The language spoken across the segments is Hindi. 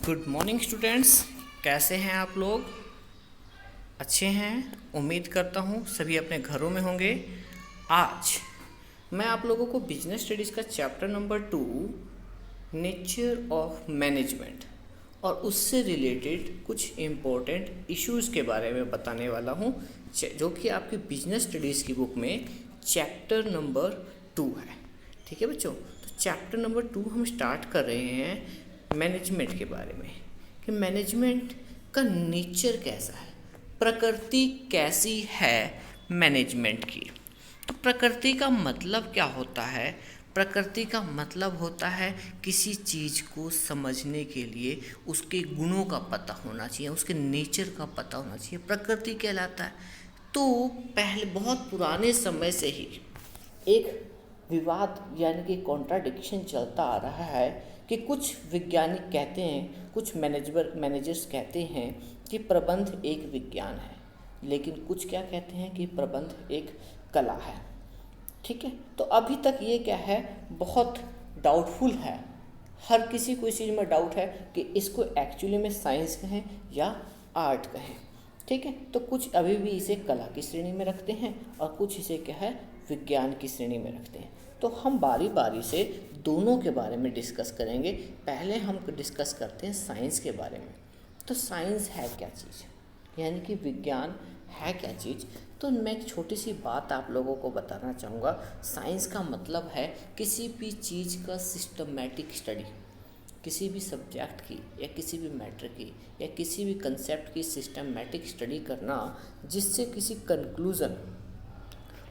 Good morning students. कैसे हैं आप लोग? अच्छे हैं। उम्मीद करता हूँ सभी अपने घरों में होंगे। आज मैं आप लोगों को बिजनेस स्टडीज़ का chapter number 2 nature of management और उससे रिलेटेड कुछ इम्पोर्टेंट इश्यूज़ के बारे में बताने वाला हूँ, जो कि आपकी बिजनेस स्टडीज़ की बुक में चैप्टर नंबर 2 है। ठीक है बच्चों, तो चैप्टर नंबर 2 हम स्टार्ट कर रहे हैं मैनेजमेंट के बारे में कि मैनेजमेंट का नेचर कैसा है, प्रकृति कैसी है मैनेजमेंट की। तो प्रकृति का मतलब क्या होता है? प्रकृति का मतलब होता है किसी चीज़ को समझने के लिए उसके गुणों का पता होना चाहिए, उसके नेचर का पता होना चाहिए, प्रकृति कहलाता है। तो पहले बहुत पुराने समय से ही एक विवाद यानी कि कॉन्ट्राडिक्शन चलता आ रहा है कि कुछ वैज्ञानिक कहते हैं, कुछ मैनेजर्स कहते हैं कि प्रबंध एक विज्ञान है, लेकिन कुछ क्या कहते हैं कि प्रबंध एक कला है। ठीक है, तो अभी तक ये क्या है, बहुत डाउटफुल है। हर किसी को इस चीज़ में डाउट है कि इसको एक्चुअली में साइंस कहें या आर्ट कहें। ठीक है, तो कुछ अभी भी इसे कला की श्रेणी में रखते हैं और कुछ इसे क्या है, विज्ञान की श्रेणी में रखते हैं। तो हम बारी बारी से दोनों के बारे में डिस्कस करेंगे। पहले हम डिस्कस करते हैं साइंस के बारे में। तो साइंस है क्या चीज़, यानी कि विज्ञान है क्या चीज़। तो मैं एक छोटी सी बात आप लोगों को बताना चाहूँगा। साइंस का मतलब है किसी भी चीज़ का सिस्टमैटिक स्टडी, किसी भी सब्जेक्ट की या किसी भी मैटर की या किसी भी कंसेप्ट की सिस्टमैटिक स्टडी करना, जिससे किसी कंक्लूज़न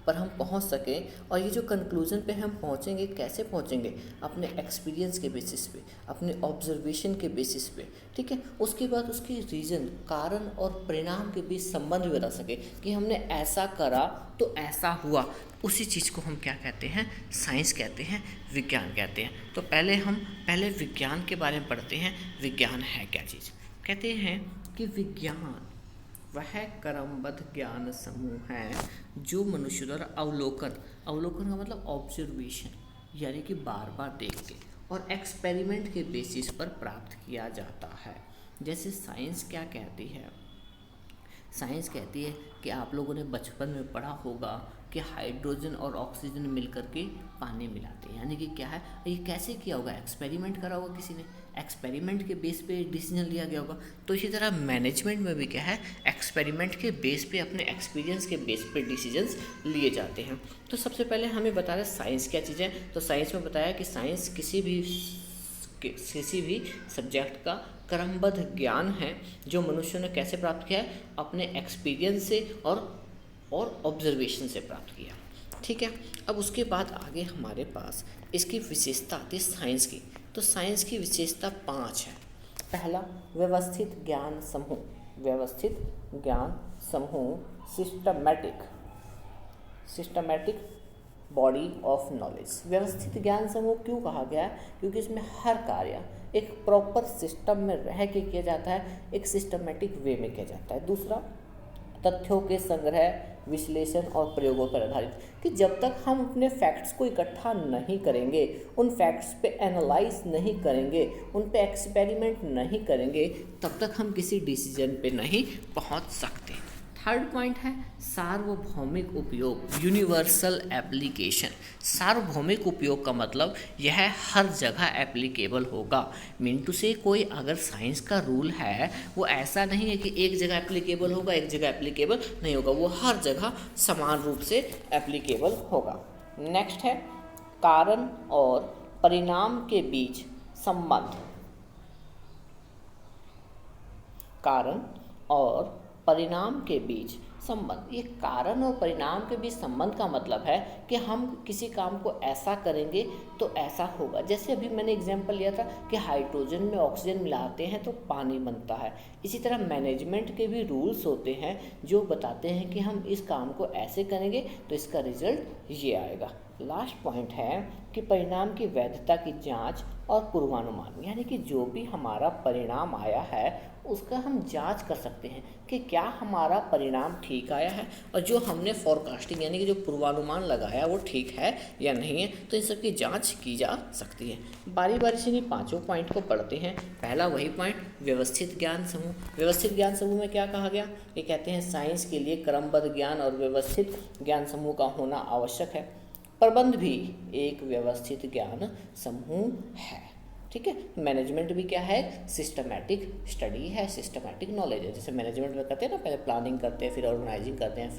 पर हम पहुंच सकें। और ये जो कंक्लूज़न पे हम पहुंचेंगे, कैसे पहुंचेंगे? अपने एक्सपीरियंस के बेसिस पे, अपने ऑब्जर्वेशन के बेसिस पे। ठीक है, उसके बाद उसके रीज़न, कारण और परिणाम के बीच संबंध बता सके कि हमने ऐसा करा तो ऐसा हुआ। उसी चीज़ को हम क्या कहते हैं? साइंस कहते हैं, विज्ञान कहते हैं। तो पहले विज्ञान के बारे में पढ़ते हैं। विज्ञान है क्या चीज़? कहते हैं कि विज्ञान वह क्रमबद्ध ज्ञान समूह है जो मनुष्य द्वारा अवलोकन का मतलब ऑब्जर्वेशन, यानी कि बार बार देख के और एक्सपेरिमेंट के बेसिस पर प्राप्त किया जाता है। जैसे साइंस क्या कहती है? साइंस कहती है कि आप लोगों ने बचपन में पढ़ा होगा कि हाइड्रोजन और ऑक्सीजन मिलकर के पानी मिलाते हैं। यानी कि क्या है, ये कैसे किया होगा? एक्सपेरिमेंट करा होगा किसी ने, एक्सपेरिमेंट के बेस पे डिसीजन लिया गया होगा। तो इसी तरह मैनेजमेंट में भी क्या है, एक्सपेरिमेंट के बेस पे, अपने एक्सपीरियंस के बेस पे डिसीजंस लिए जाते हैं। तो सबसे पहले हमें बता रहे साइंस क्या चीज़ है। तो साइंस में बताया कि साइंस किसी भी सब्जेक्ट का क्रमबद्ध ज्ञान है जो मनुष्य ने कैसे प्राप्त किया है, अपने एक्सपीरियंस से और ऑब्जर्वेशन से प्राप्त किया। ठीक है, अब उसके बाद आगे हमारे पास इसकी विशेषता आती है साइंस की। तो साइंस की विशेषता 5 है। पहला, व्यवस्थित ज्ञान समूह। व्यवस्थित ज्ञान समूह, सिस्टमैटिक बॉडी ऑफ नॉलेज। व्यवस्थित ज्ञान समूह क्यों कहा गया है? क्योंकि इसमें हर कार्य एक प्रॉपर सिस्टम में रह के किया जाता है, एक सिस्टमैटिक वे में किया जाता है। दूसरा, तथ्यों के संग्रह, विश्लेषण और प्रयोगों पर आधारित, कि जब तक हम अपने फैक्ट्स को इकट्ठा नहीं करेंगे, उन फैक्ट्स पे एनालाइज नहीं करेंगे, उन पे एक्सपेरिमेंट नहीं करेंगे, तब तक हम किसी डिसीजन पे नहीं पहुंच सकते। थर्ड पॉइंट है सार्वभौमिक उपयोग, यूनिवर्सल एप्लीकेशन। सार्वभौमिक उपयोग का मतलब यह हर जगह एप्लीकेबल होगा। मीन से कोई अगर साइंस का रूल है, वो ऐसा नहीं है कि एक जगह एप्लीकेबल होगा, एक जगह एप्लीकेबल नहीं होगा, वो हर जगह समान रूप से एप्लीकेबल होगा। नेक्स्ट है कारण और परिणाम के बीच संबंध। कारण और परिणाम के बीच संबंध। ये कारण और परिणाम के बीच संबंध का मतलब है कि हम किसी काम को ऐसा करेंगे तो ऐसा होगा। जैसे अभी मैंने एग्जांपल लिया था कि हाइड्रोजन में ऑक्सीजन मिलाते हैं तो पानी बनता है। इसी तरह मैनेजमेंट के भी रूल्स होते हैं जो बताते हैं कि हम इस काम को ऐसे करेंगे तो इसका रिजल्ट ये आएगा। लास्ट पॉइंट है कि परिणाम की वैधता की जांच और पूर्वानुमान, यानी कि जो भी हमारा परिणाम आया है उसका हम जांच कर सकते हैं कि क्या हमारा परिणाम ठीक आया है और जो हमने फॉरकास्टिंग यानी कि जो पूर्वानुमान लगाया वो ठीक है या नहीं है, तो इन सब की जांच की जा सकती है। बारी बारी से इन पांचों पॉइंट को पढ़ते हैं। पहला वही पॉइंट, व्यवस्थित ज्ञान समूह। व्यवस्थित ज्ञान समूह में क्या कहा गया? ये कहते हैं साइंस के लिए क्रमबद्ध ज्ञान और व्यवस्थित ज्ञान समूह का होना आवश्यक है। प्रबंध भी एक व्यवस्थित ज्ञान समूह है। ठीक है, मैनेजमेंट भी क्या है? सिस्टमैटिक स्टडी है, सिस्टमैटिक नॉलेज है। जैसे मैनेजमेंट में करते हैं ना, पहले प्लानिंग करते हैं, फिर ऑर्गेनाइजिंग करते हैं,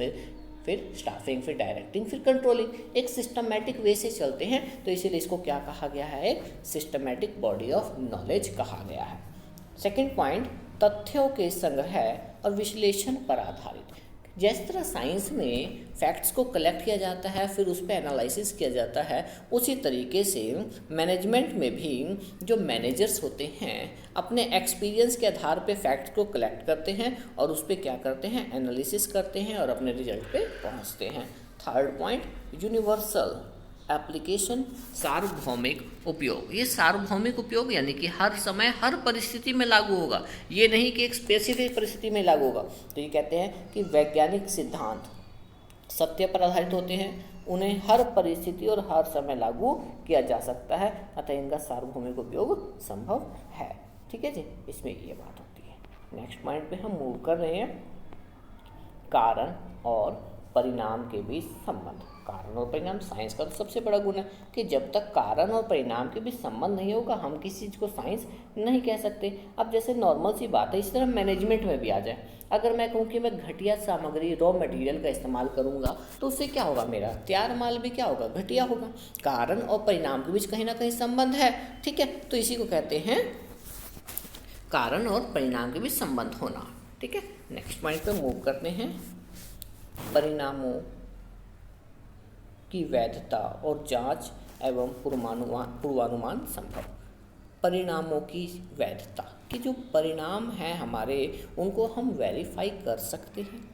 फिर स्टाफिंग, फिर डायरेक्टिंग, फिर कंट्रोलिंग। एक सिस्टमैटिक वे से चलते हैं, तो इसीलिए इसको क्या कहा गया है? एक सिस्टमैटिक बॉडी ऑफ नॉलेज कहा गया है। सेकेंड पॉइंट, तथ्यों के संग्रह और विश्लेषण पर आधारित। जिस तरह साइंस में फैक्ट्स को कलेक्ट किया जाता है, फिर उस पर एनालिसिस किया जाता है, उसी तरीके से मैनेजमेंट में भी जो मैनेजर्स होते हैं अपने एक्सपीरियंस के आधार पे फैक्ट्स को कलेक्ट करते हैं और उस पर क्या करते हैं? एनालिसिस करते हैं और अपने रिजल्ट पे पहुंचते हैं। थर्ड पॉइंट, यूनिवर्सल एप्लीकेशन, सार्वभौमिक उपयोग। ये सार्वभौमिक उपयोग यानी कि हर समय हर परिस्थिति में लागू होगा, ये नहीं कि एक स्पेसिफिक परिस्थिति में लागू होगा। तो ये कहते हैं कि वैज्ञानिक सिद्धांत सत्य पर आधारित होते हैं, उन्हें हर परिस्थिति और हर समय लागू किया जा सकता है, अतः इनका सार्वभौमिक उपयोग संभव है। ठीक है जी, इसमें ये बात होती है। नेक्स्ट पॉइंट पे हम मूव कर रहे हैं, कारण और परिणाम के बीच संबंध। कारण और परिणाम साइंस का तो सबसे बड़ा गुण है कि जब तक कारण और परिणाम के बीच संबंध नहीं होगा हम किसी चीज़ को साइंस नहीं कह सकते। अब जैसे नॉर्मल सी बात है, इस तरह मैनेजमेंट में भी आ जाए। अगर मैं कहूँ कि मैं घटिया सामग्री रॉ मटेरियल का इस्तेमाल करूँगा तो उससे क्या होगा? मेरा तैयार माल भी क्या होगा? घटिया होगा। कारण और परिणाम के बीच कहीं ना कहीं संबंध है। ठीक है, तो इसी को कहते हैं कारण और परिणाम के बीच संबंध होना। ठीक है, नेक्स्ट पॉइंट पे मूव करते हैं, परिणामों की वैधता और जांच एवं पूर्वानुमान संभव। परिणामों की वैधता, कि जो परिणाम हैं हमारे उनको हम वेरीफाई कर सकते हैं।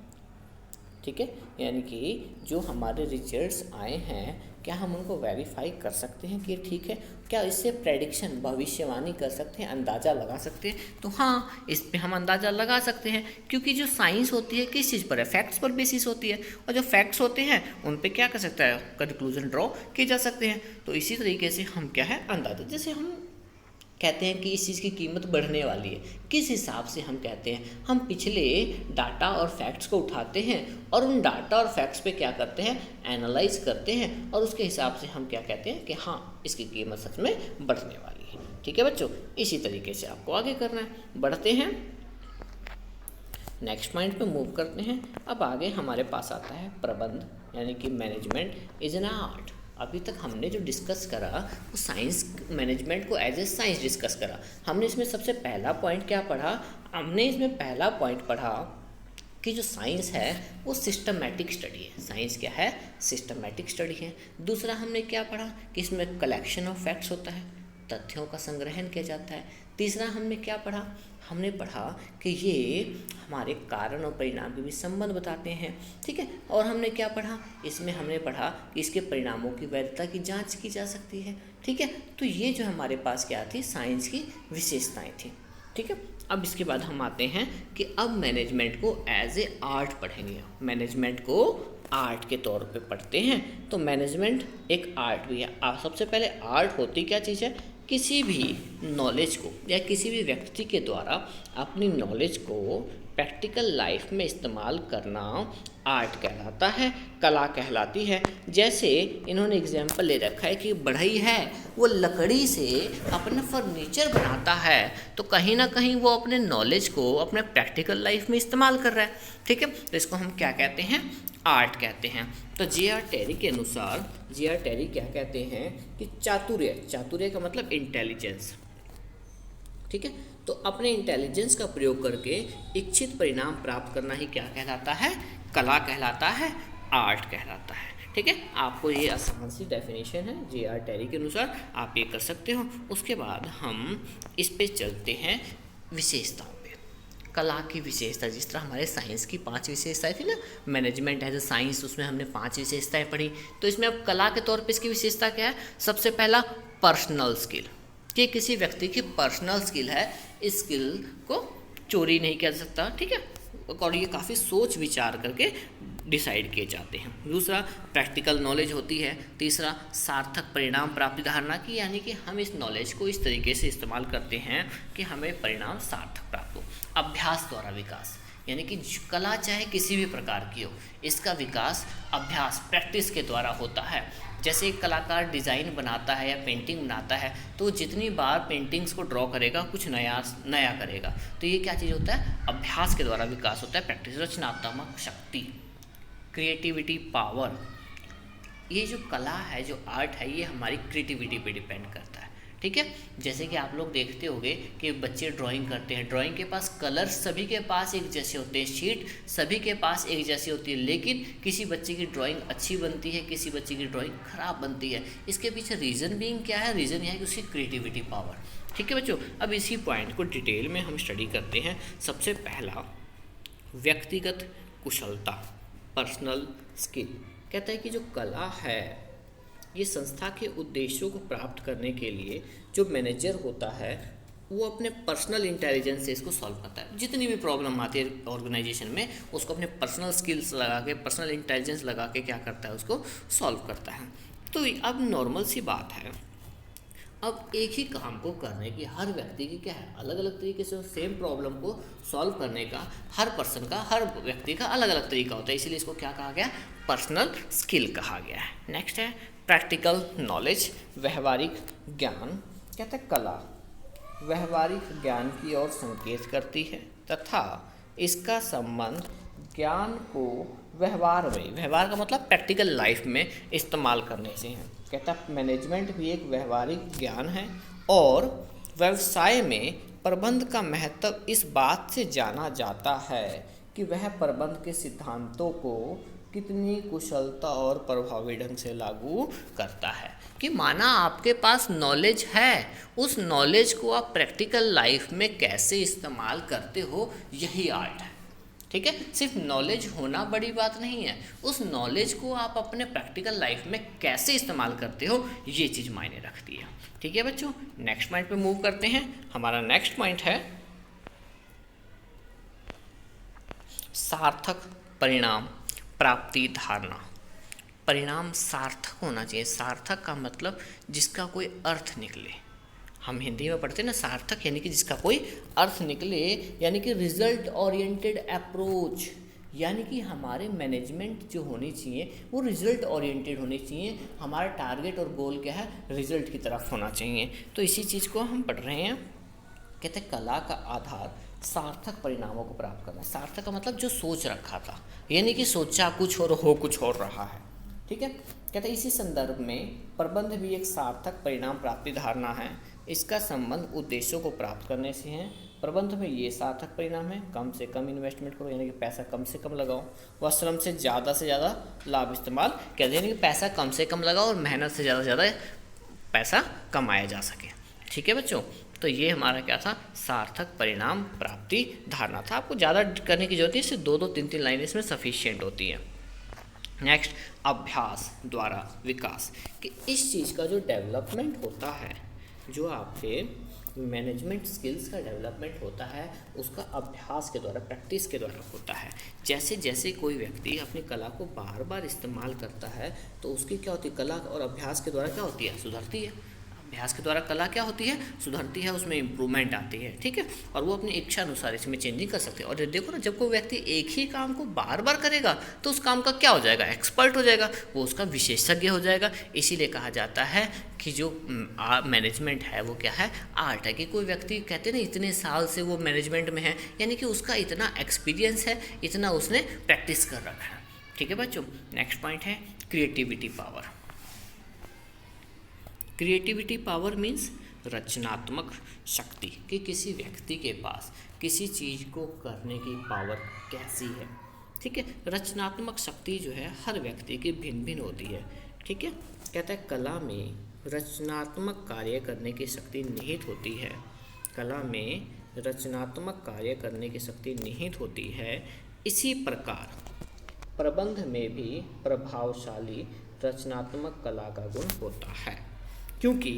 ठीक है, यानी कि जो हमारे रिजल्ट्स आए हैं क्या हम उनको वेरीफाई कर सकते हैं कि ये ठीक है? क्या इससे प्रेडिक्शन, भविष्यवाणी कर सकते हैं, अंदाज़ा लगा सकते हैं? तो हाँ, इस पे हम अंदाज़ा लगा सकते हैं, क्योंकि जो साइंस होती है किस चीज़ पर है? फैक्ट्स पर बेसिस होती है, और जो फैक्ट्स होते हैं उन पे क्या कर सकता है? कंक्लूजन ड्रॉ किए जा सकते हैं। तो इसी तरीके से हम क्या है? अंदाज़ा, जैसे हम कहते हैं कि इस चीज़ की कीमत बढ़ने वाली है, किस हिसाब से हम कहते हैं? हम पिछले डाटा और फैक्ट्स को उठाते हैं और उन डाटा और फैक्ट्स पे क्या करते हैं? एनालाइज करते हैं और उसके हिसाब से हम क्या कहते हैं कि हाँ, इसकी कीमत सच में बढ़ने वाली है। ठीक है बच्चों, इसी तरीके से आपको आगे करना है। बढ़ते हैं, नेक्स्ट पॉइंट पे मूव करते हैं। अब आगे हमारे पास आता है प्रबंध, यानी कि मैनेजमेंट इज एन आर्ट। अभी तक हमने जो डिस्कस करा वो साइंस मैनेजमेंट को एज ए साइंस डिस्कस करा। हमने इसमें सबसे पहला पॉइंट क्या पढ़ा? हमने इसमें पहला पॉइंट पढ़ा कि जो साइंस है वो सिस्टमैटिक स्टडी है। साइंस क्या है? सिस्टमैटिक स्टडी है। दूसरा हमने क्या पढ़ा कि इसमें कलेक्शन ऑफ फैक्ट्स होता है, तथ्यों का संग्रहण किया जाता है। तीसरा हमने क्या पढ़ा? हमने पढ़ा कि ये हमारे कारण और परिणाम के बीच संबंध बताते हैं। ठीक है, और हमने क्या पढ़ा? इसमें हमने पढ़ा कि इसके परिणामों की वैधता की जांच की जा सकती है। ठीक है, तो ये जो हमारे पास क्या थी? साइंस की विशेषताएं थी। ठीक है, अब इसके बाद हम आते हैं कि अब मैनेजमेंट को एज ए आर्ट पढ़ेंगे। मैनेजमेंट को आर्ट के तौर पे पढ़ते हैं। तो मैनेजमेंट एक आर्ट भी है। सबसे पहले आर्ट होती क्या चीज़ है? किसी भी नॉलेज को या किसी भी व्यक्ति के द्वारा अपनी नॉलेज को प्रैक्टिकल लाइफ में इस्तेमाल करना आर्ट कहलाता है, कला कहलाती है। जैसे इन्होंने एग्जाम्पल ले रखा है कि बढ़ई है वो लकड़ी से अपना फर्नीचर बनाता है, तो कहीं ना कहीं वो अपने नॉलेज को अपने प्रैक्टिकल लाइफ में इस्तेमाल कर रहा है। ठीक है, तो इसको हम क्या कहते हैं? आर्ट कहते हैं। तो जे.आर. टेरी के अनुसार जे.आर. टेरी क्या कहते हैं कि चातुर्य का मतलब इंटेलिजेंस। ठीक है, तो अपने इंटेलिजेंस का प्रयोग करके इच्छित परिणाम प्राप्त करना ही क्या कहलाता है? कला कहलाता है, आर्ट कहलाता है। ठीक है, आपको ये आसान सी डेफिनेशन है जे.आर. टेरी के अनुसार, आप ये कर सकते हो। उसके बाद हम इस पे चलते हैं विशेषताओं पे। कला की विशेषता, जिस तरह हमारे साइंस की 5 विशेषताएं थी ना, मैनेजमेंट एज ए साइंस, उसमें हमने 5 विशेषताएं पढ़ी। तो इसमें अब कला के तौर पे इसकी विशेषता क्या है? सबसे पहला पर्सनल स्किल, कि किसी व्यक्ति की पर्सनल स्किल है, इस स्किल को चोरी नहीं किया जा सकता, ठीक है, और ये काफ़ी सोच विचार करके डिसाइड किए जाते हैं। दूसरा प्रैक्टिकल नॉलेज होती है। तीसरा सार्थक परिणाम प्राप्ति धारणा की, यानी कि हम इस नॉलेज को इस तरीके से इस्तेमाल करते हैं कि हमें परिणाम सार्थक प्राप्त हो। अभ्यास द्वारा विकास, यानी कि कला चाहे किसी भी प्रकार की हो, इसका विकास अभ्यास प्रैक्टिस के द्वारा होता है। जैसे एक कलाकार डिज़ाइन बनाता है या पेंटिंग बनाता है, तो जितनी बार पेंटिंग्स को ड्रॉ करेगा कुछ नया करेगा, तो ये क्या चीज़ होता है? अभ्यास के द्वारा विकास होता है, प्रैक्टिस। रचनात्मक शक्ति, क्रिएटिविटी पावर, ये जो कला है, जो आर्ट है, ये हमारी क्रिएटिविटी पे डिपेंड करता है, ठीक है। जैसे कि आप लोग देखते होंगे कि बच्चे ड्राइंग करते हैं, ड्राइंग के पास कलर सभी के पास एक जैसे होते हैं, शीट सभी के पास एक जैसी होती है, लेकिन किसी बच्चे की ड्राइंग अच्छी बनती है, किसी बच्चे की ड्राइंग खराब बनती है। इसके पीछे रीज़न बीइंग क्या है? रीज़न यह है कि उसकी क्रिएटिविटी पावर, ठीक है बच्चों। अब इसी पॉइंट को डिटेल में हम स्टडी करते हैं। सबसे पहला व्यक्तिगत कुशलता, पर्सनल स्किल, कहता है कि जो कला है ये संस्था के उद्देश्यों को प्राप्त करने के लिए जो मैनेजर होता है वो अपने पर्सनल इंटेलिजेंस से इसको सॉल्व करता है। जितनी भी प्रॉब्लम आती है ऑर्गेनाइजेशन में, उसको अपने पर्सनल स्किल्स लगा के, पर्सनल इंटेलिजेंस लगा के क्या करता है? उसको सॉल्व करता है। तो अब नॉर्मल सी बात है, अब एक ही काम को करने की हर व्यक्ति की क्या है? अलग अलग तरीके से सेम प्रॉब्लम को सॉल्व करने का हर पर्सन का, हर व्यक्ति का अलग अलग तरीका होता है, इसीलिए इसको क्या कहा गया? पर्सनल स्किल कहा गया है। नेक्स्ट है प्रैक्टिकल नॉलेज, व्यवहारिक ज्ञान, कहते हैं कला व्यवहारिक ज्ञान की ओर संकेत करती है तथा इसका संबंध ज्ञान को व्यवहार में, व्यवहार का मतलब प्रैक्टिकल लाइफ में इस्तेमाल करने से है। कहता है मैनेजमेंट भी एक व्यवहारिक ज्ञान है और व्यवसाय में प्रबंध का महत्व इस बात से जाना जाता है कि वह प्रबंध के सिद्धांतों को कितनी कुशलता और प्रभावी ढंग से लागू करता है। कि माना आपके पास नॉलेज है, उस नॉलेज को आप प्रैक्टिकल लाइफ में कैसे इस्तेमाल करते हो, यही आर्ट है, ठीक है। सिर्फ नॉलेज होना बड़ी बात नहीं है, उस नॉलेज को आप अपने प्रैक्टिकल लाइफ में कैसे इस्तेमाल करते हो, ये चीज़ मायने रखती है, ठीक है बच्चों। नेक्स्ट पॉइंट पे मूव करते हैं। हमारा नेक्स्ट पॉइंट है सार्थक परिणाम प्राप्ति धारणा। परिणाम सार्थक होना चाहिए। सार्थक का मतलब जिसका कोई अर्थ निकले। हम हिंदी में पढ़ते हैं ना, सार्थक यानी कि जिसका कोई अर्थ निकले, यानी कि रिजल्ट ओरिएंटेड अप्रोच, यानी कि हमारे मैनेजमेंट जो होनी चाहिए वो रिजल्ट ओरिएंटेड होनी चाहिए। हमारा टारगेट और गोल क्या है? रिजल्ट की तरफ होना चाहिए। तो इसी चीज़ को हम पढ़ रहे हैं। कहते हैं कला का आधार सार्थक परिणामों को प्राप्त करना। सार्थक का मतलब जो सोच रखा था, यानी कि सोचा कुछ और हो कुछ और रहा है, ठीक है। कहते हैं इसी संदर्भ में प्रबंध भी एक सार्थक परिणाम प्राप्ति धारणा है। इसका संबंध उद्देश्यों को प्राप्त करने से है। प्रबंध में ये सार्थक परिणाम है, कम से कम इन्वेस्टमेंट करो, यानी कि पैसा कम से कम लगाओ, व श्रम से ज़्यादा लाभ इस्तेमाल, कहते हैं यानी कि पैसा कम से कम लगाओ और मेहनत से ज़्यादा पैसा कमाया जा सके, ठीक है बच्चों। तो ये हमारा क्या था? सार्थक परिणाम प्राप्ति धारणा था। आपको ज़्यादा करने की जरूरत है, इससे 2-2, 3-3 लाइनें इसमें सफिशिएंट होती हैं। नेक्स्ट अभ्यास द्वारा विकास, कि इस चीज़ का जो डेवलपमेंट होता है, जो आपके मैनेजमेंट स्किल्स का डेवलपमेंट होता है, उसका अभ्यास के द्वारा, प्रैक्टिस के द्वारा होता है। जैसे जैसे कोई व्यक्ति अपनी कला को बार बार इस्तेमाल करता है तो उसकी क्या होती है? कला और अभ्यास के द्वारा क्या होती है? सुधरती है। अभ्यास के द्वारा कला क्या होती है? सुधरती है, उसमें इम्प्रूवमेंट आती है, ठीक है। और वो अपनी इच्छा अनुसार इसमें चेंजिंग कर सकते हैं। और देखो ना, जब कोई व्यक्ति एक ही काम को बार बार करेगा तो उस काम का क्या हो जाएगा? एक्सपर्ट हो जाएगा, वो उसका विशेषज्ञ हो जाएगा। इसीलिए कहा जाता है कि जो मैनेजमेंट है वो क्या है? आर्ट है। कि कोई व्यक्ति कहते हैं ना इतने साल से वो मैनेजमेंट में है, यानी कि उसका इतना एक्सपीरियंस है, इतना उसने प्रैक्टिस कर रखा है, ठीक है बच्चों। नेक्स्ट पॉइंट है creativity power. Creativity power means रचनात्मक शक्ति, कि किसी व्यक्ति के पास किसी चीज़ को करने की पावर कैसी है, ठीक है। रचनात्मक शक्ति जो है हर व्यक्ति की भिन्न भिन्न होती है, ठीक है। कहता है कला में रचनात्मक कार्य करने की शक्ति निहित होती है। कला में रचनात्मक कार्य करने की शक्ति निहित होती है, इसी प्रकार प्रबंध में भी प्रभावशाली रचनात्मक कला का गुण होता है, क्योंकि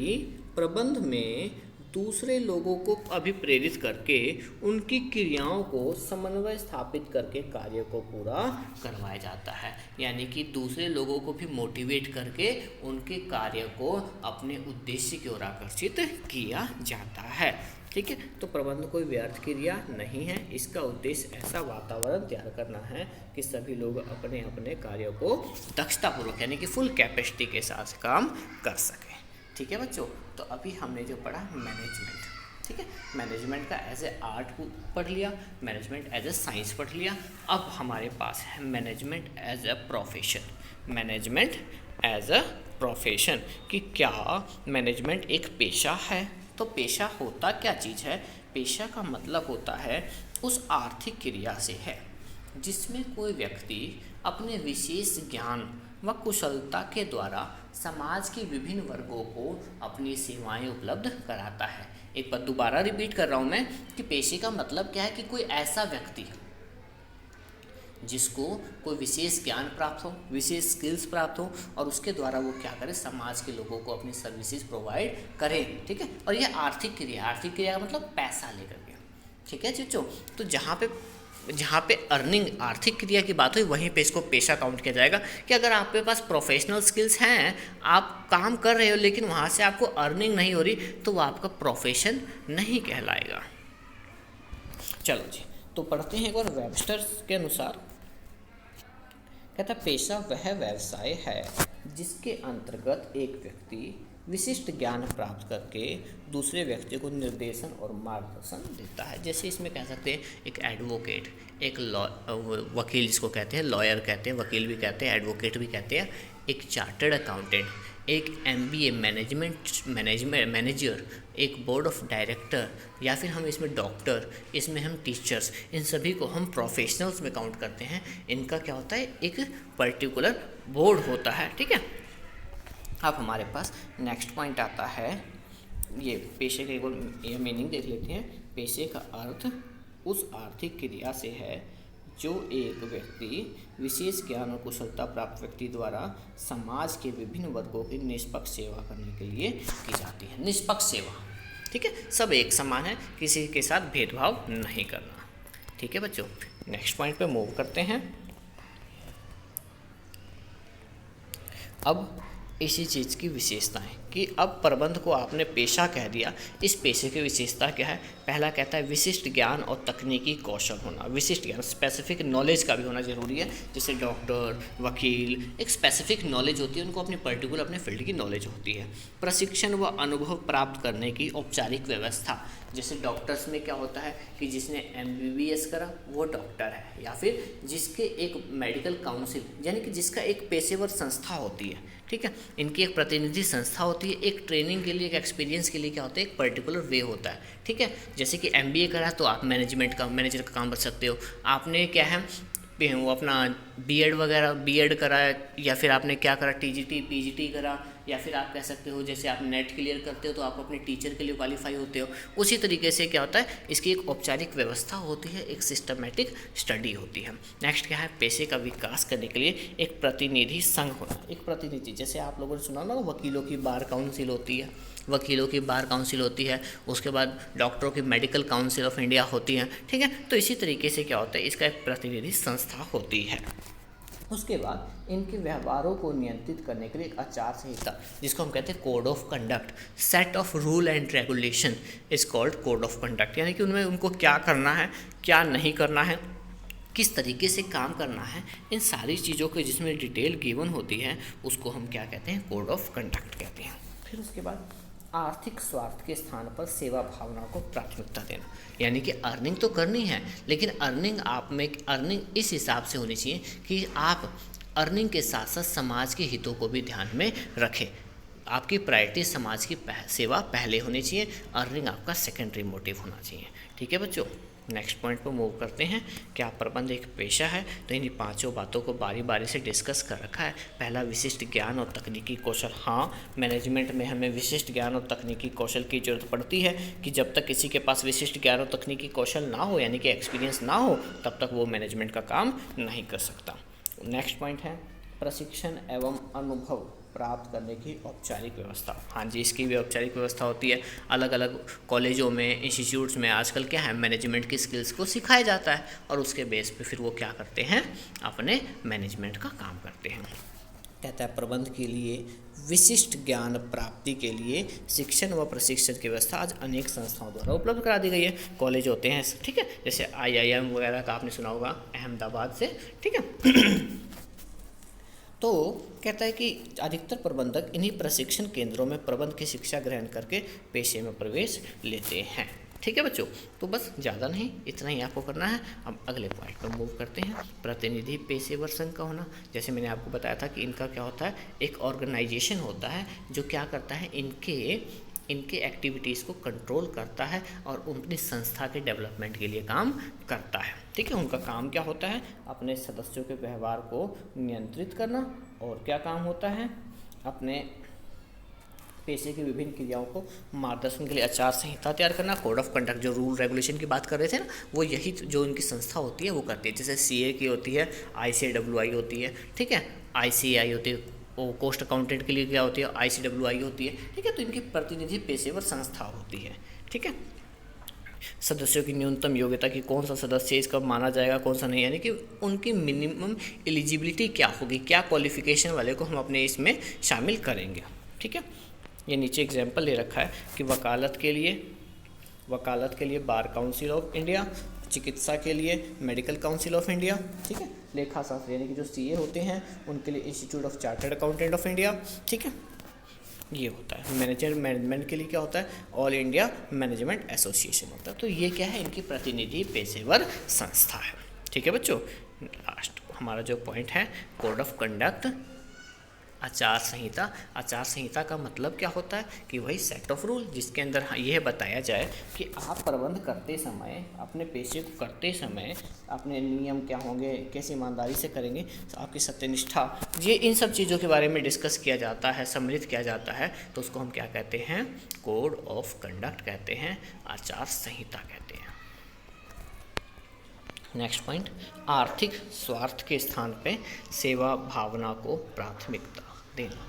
प्रबंध में दूसरे लोगों को अभिप्रेरित करके उनकी क्रियाओं को समन्वय स्थापित करके कार्य को पूरा करवाया जाता है। यानी कि दूसरे लोगों को भी मोटिवेट करके उनके कार्य को अपने उद्देश्य की ओर आकर्षित किया जाता है। ठीक है, तो प्रबंध कोई व्यर्थ क्रिया नहीं है। इसका उद्देश्य ऐसा वातावरण तैयार करना है कि सभी लोग अपने अपने कार्यों को दक्षतापूर्वक यानी कि फुल कैपेसिटी के साथ काम कर सकें। ठीक है बच्चों, तो अभी हमने जो पढ़ा मैनेजमेंट, ठीक है, मैनेजमेंट का एज ए आर्ट पढ़ लिया, मैनेजमेंट एज ए साइंस पढ़ लिया। अब हमारे पास है management as a profession. Management as a profession कि क्या मैनेजमेंट एक पेशा है? तो पेशा होता क्या चीज़ है? पेशा का मतलब होता है उस आर्थिक क्रिया से है जिसमें कोई व्यक्ति अपने विशेष ज्ञान व कुशलता के द्वारा समाज के विभिन्न वर्गों को अपनी सेवाएं उपलब्ध कराता है। एक बार दोबारा रिपीट कर रहा हूँ मैं कि पेशे का मतलब क्या है कि कोई ऐसा व्यक्ति जिसको कोई विशेष ज्ञान प्राप्त हो, विशेष स्किल्स प्राप्त हो और उसके द्वारा वो क्या करे, समाज के लोगों को अपनी सर्विसेज प्रोवाइड करे। ठीक है, और ये आर्थिक क्रिया का मतलब पैसा लेकर के। ठीक है बच्चों, तो जहाँ पे अर्निंग आर्थिक क्रिया की बात हुई वहीं पे इसको पेशा काउंट किया जाएगा कि अगर आपके पास प्रोफेशनल स्किल्स हैं, आप काम कर रहे हो लेकिन वहाँ से आपको अर्निंग नहीं हो रही, तो वो आपका प्रोफेशन नहीं कहलाएगा। चलो जी, तो पढ़ते हैं एक बार वेबस्टर के अनुसार। कहता पेशा वह व्यवसाय है जिसके अंतर्गत एक व्यक्ति विशिष्ट ज्ञान प्राप्त करके दूसरे व्यक्ति को निर्देशन और मार्गदर्शन देता है। जैसे इसमें कह सकते हैं एक एडवोकेट, एक वकील जिसको कहते हैं, लॉयर कहते हैं, वकील भी कहते हैं, एडवोकेट भी कहते हैं, एक चार्टर्ड अकाउंटेंट, एक MBA मैनेजर, एक बोर्ड ऑफ डायरेक्टर, या फिर हम इसमें डॉक्टर, इसमें हम टीचर्स, इन सभी को हम प्रोफेशनल्स में काउंट करते हैं। इनका क्या होता है, एक पर्टिकुलर बोर्ड होता है। ठीक है, अब हमारे पास नेक्स्ट पॉइंट आता है, ये पेशे का एक मीनिंग देख लेते हैं। पेशे का अर्थ उस आर्थिक क्रिया से है जो एक व्यक्ति विशेष ज्ञान और कुशलता प्राप्त व्यक्ति द्वारा समाज के विभिन्न वर्गों की निष्पक्ष सेवा करने के लिए की जाती है। निष्पक्ष सेवा, ठीक है, सब एक समान है, किसी के साथ भेदभाव नहीं करना। ठीक है बच्चों, नेक्स्ट पॉइंट पे मूव करते हैं। अब इसी चीज़ की विशेषताएं कि अब प्रबंध को आपने पेशा कह दिया, इस पेशे की विशेषता क्या है? पहला कहता है विशिष्ट ज्ञान और तकनीकी कौशल होना। विशिष्ट ज्ञान, स्पेसिफिक नॉलेज का भी होना जरूरी है। जैसे डॉक्टर, वकील, एक स्पेसिफिक नॉलेज होती है, उनको अपनी पर्टिकुलर अपने फील्ड की नॉलेज होती है। प्रशिक्षण व अनुभव प्राप्त करने की औपचारिक व्यवस्था, जैसे डॉक्टर्स में क्या होता है कि जिसने MBBS करा वो डॉक्टर है, या फिर जिसके एक मेडिकल काउंसिल यानी कि जिसका एक पेशेवर संस्था होती है। ठीक है, इनकी एक प्रतिनिधि संस्था होती है। एक ट्रेनिंग के लिए, एक एक्सपीरियंस के लिए क्या होता है, एक पर्टिकुलर वे होता है। ठीक है, जैसे कि MBA करा तो आप मैनेजर का काम कर सकते हो। आपने क्या है वो अपना B.Ed करा, या फिर आपने क्या करा, TGT PGT करा, या फिर आप कह सकते हो जैसे आप नेट क्लियर करते हो तो आप अपने टीचर के लिए क्वालिफाई होते हो। उसी तरीके से क्या होता है, इसकी एक औपचारिक व्यवस्था होती है, एक सिस्टमेटिक स्टडी होती है। नेक्स्ट क्या है, पेशे का विकास करने के लिए एक प्रतिनिधि संघ होना। एक प्रतिनिधि, जैसे आप लोगों ने सुना ना, वकीलों की बार काउंसिल होती है, उसके बाद डॉक्टरों की मेडिकल काउंसिल ऑफ इंडिया होती है। ठीक है, तो इसी तरीके से क्या होता है, इसका एक प्रतिनिधि संस्था होती है। उसके बाद इनके व्यवहारों को नियंत्रित करने के लिए एक आचार संहिता, जिसको हम कहते हैं code of conduct, set of rule and regulation is called code of conduct. यानी कि उनमें उनको क्या करना है, क्या नहीं करना है, किस तरीके से काम करना है, इन सारी चीज़ों के जिसमें डिटेल गिवन होती है उसको हम क्या कहते हैं, कोड ऑफ कंडक्ट कहते हैं। फिर उसके बाद आर्थिक स्वार्थ के स्थान पर सेवा भावना को प्राथमिकता देना। यानी कि अर्निंग तो करनी है, लेकिन अर्निंग इस हिसाब से होनी चाहिए कि आप अर्निंग के साथ साथ समाज के हितों को भी ध्यान में रखें। आपकी प्रायोरिटी समाज की सेवा पहले होनी चाहिए, अर्निंग आपका सेकेंडरी मोटिव होना चाहिए। ठीक है बच्चों, नेक्स्ट पॉइंट पर मूव करते हैं। क्या प्रबंध एक पेशा है? तो इन्हीं पांचों बातों को बारी बारी से डिस्कस कर रखा है। पहला, विशिष्ट ज्ञान और तकनीकी कौशल। हाँ, मैनेजमेंट में हमें विशिष्ट ज्ञान और तकनीकी कौशल की जरूरत पड़ती है कि जब तक किसी के पास विशिष्ट ज्ञान और तकनीकी कौशल ना हो, यानी कि एक्सपीरियंस ना हो, तब तक वो मैनेजमेंट का काम नहीं कर सकता। नेक्स्ट पॉइंट है प्रशिक्षण एवं अनुभव प्राप्त करने की औपचारिक व्यवस्था। हाँ जी, इसकी भी औपचारिक व्यवस्था होती है। अलग अलग कॉलेजों में, इंस्टीट्यूट्स में आजकल क्या है, मैनेजमेंट की स्किल्स को सिखाया जाता है और उसके बेस पे फिर वो क्या करते हैं, अपने मैनेजमेंट का काम करते हैं। कहता है प्रबंध के लिए विशिष्ट ज्ञान प्राप्ति के लिए शिक्षण व प्रशिक्षण की व्यवस्था आज अनेक संस्थाओं द्वारा उपलब्ध करा दी गई है। कॉलेज होते हैं, ठीक है, जैसे IIM वगैरह का आपने सुना होगा, अहमदाबाद से, ठीक है। तो कहता है कि अधिकतर प्रबंधक इन्हीं प्रशिक्षण केंद्रों में प्रबंध की शिक्षा ग्रहण करके पेशे में प्रवेश लेते हैं। ठीक है बच्चों, तो बस ज़्यादा नहीं, इतना ही आपको करना है। अब अगले पॉइंट पर मूव करते हैं। प्रतिनिधि पेशेवर संघ का होना। जैसे मैंने आपको बताया था कि इनका क्या होता है, एक ऑर्गेनाइजेशन होता है जो क्या करता है, इनके एक्टिविटीज़ को कंट्रोल करता है और उनकी संस्था के डेवलपमेंट के लिए काम करता है। ठीक है, उनका काम क्या होता है, अपने सदस्यों के व्यवहार को नियंत्रित करना, और क्या काम होता है, अपने पेशे की विभिन्न क्रियाओं को मार्गदर्शन के लिए आचार संहिता तैयार करना, कोड ऑफ कंडक्ट, जो रूल रेगुलेशन की बात कर रहे थे ना, वो यही जो इनकी संस्था होती है वो करती है। जैसे CA की होती है, ICWI होती है, ठीक है, ICAI होती है, वो कोस्ट अकाउंटेंट के लिए क्या होती है, ICWI होती है। ठीक है, तो इनकी प्रतिनिधि पेशेवर संस्था होती है। ठीक है, सदस्यों की न्यूनतम योग्यता की, कौन सा सदस्य इसका माना जाएगा, कौन सा नहीं, यानी कि उनकी मिनिमम एलिजिबिलिटी क्या होगी, क्या क्वालिफिकेशन वाले को हम अपने इसमें शामिल करेंगे। ठीक है, ये नीचे एग्जाम्पल ले रखा है कि वकालत के लिए बार काउंसिल ऑफ इंडिया, चिकित्सा के लिए मेडिकल काउंसिल ऑफ इंडिया, ठीक है, लेखा शास्त्र यानी कि जो CA होते हैं उनके लिए institute of chartered accountant of India, ठीक है, ये होता है। मैनेजमेंट के लिए क्या होता है, ऑल इंडिया मैनेजमेंट एसोसिएशन होता है। तो ये क्या है, इनकी प्रतिनिधि पेशेवर संस्था है। ठीक है बच्चों, लास्ट हमारा जो पॉइंट है, कोड ऑफ कंडक्ट, आचार संहिता। आचार संहिता का मतलब क्या होता है कि वही सेट ऑफ रूल जिसके अंदर यह बताया जाए कि आप प्रबंध करते समय, अपने पेशे को करते समय अपने नियम क्या होंगे, कैसे ईमानदारी से करेंगे, आपकी सत्यनिष्ठा, ये इन सब चीज़ों के बारे में डिस्कस किया जाता है, सम्मिलित किया जाता है, तो उसको हम क्या कहते हैं, कोड ऑफ कंडक्ट कहते हैं, आचार संहिता कहते हैं। नेक्स्ट पॉइंट, आर्थिक स्वार्थ के स्थान पे सेवा भावना को प्राथमिकता देना।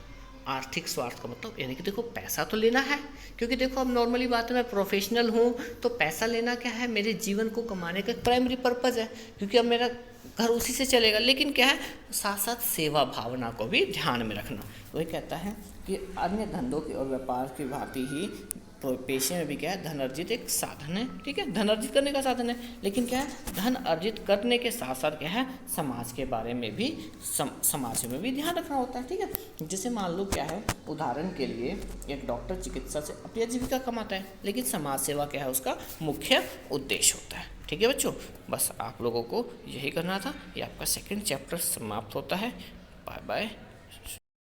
आर्थिक स्वार्थ का मतलब यानी कि देखो पैसा तो लेना है, क्योंकि देखो अब नॉर्मली बात है, मैं प्रोफेशनल हूँ तो पैसा लेना क्या है, मेरे जीवन को कमाने का प्राइमरी पर्पज़ है, क्योंकि अब मेरा घर उसी से चलेगा। लेकिन क्या है, साथ साथ सेवा भावना को भी ध्यान में रखना। वही कहता है कि अन्य धंधों की और व्यापार की भांति ही पेशे में भी क्या है, धन अर्जित एक साधन है। ठीक है, धन अर्जित करने का साधन है, लेकिन क्या है, धन अर्जित करने के साथ साथ क्या है, समाज के बारे में भी समाज में भी ध्यान रखना होता है। ठीक है, जैसे मान लो क्या है, उदाहरण के लिए एक डॉक्टर चिकित्सा से अपनी आजीविका कमाता है, लेकिन समाज सेवा क्या है, उसका मुख्य उद्देश्य होता है। ठीक है बच्चों, बस आप लोगों को यही करना था। ये आपका सेकेंड चैप्टर समाप्त होता है। Bye bye.